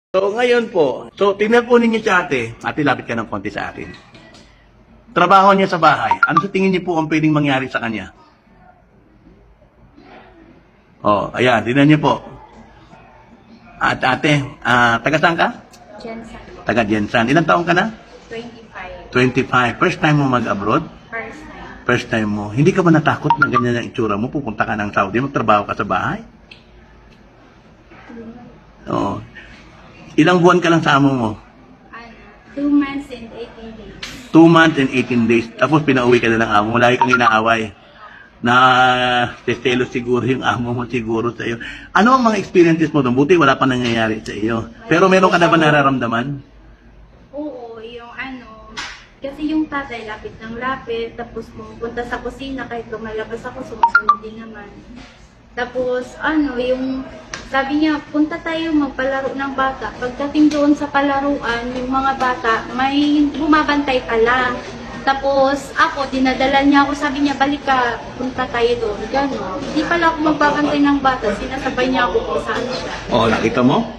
So, ngayon po, tingnan po ninyo si ate. Ate, lapit ka ng konti sa akin. Trabaho niya sa bahay. Ano sa tingin niyo po ang pwedeng mangyari sa kanya? Oh, ayan, tingnan niyo po. At ate, taga saan ka? Jensen. Taga Jensan. Ilang taong ka na? 25. 25. First time mo mag-abroad? First time. First time mo. Hindi ka ba natakot na ganyan ang itsura mo? Pupunta ka ng Saudi, magtrabaho ka sa bahay? Oo. Ilang buwan ka lang sa amo mo? 2 months and 18 days. 2 months and 18 days. Tapos pinauwi ka na ng amo mo. Lagi kang inaaway. Na testelo siguro yung amo mo siguro sa iyo. Ano ang mga experiences mo doon? Buti wala pa nangyayari sa iyo. Pero meron ka na ba nararamdaman? Oo, yung kasi yung tatay lapit ng lapit, tapos pumunta sa kusina, kahit lumalabas ako, sumusunod din naman. Tapos yung sabi niya, punta tayo magpalaro ng bata. Pagdating doon sa palaruan, yung mga bata, may bumabantay pa lang. Tapos ako, dinadala niya ako, sabi niya, balik ka, punta tayo doon. Gano'n. Hindi pala ako magbabantay ng bata, sinasabay niya ako kung saan siya. Oh, nakita mo?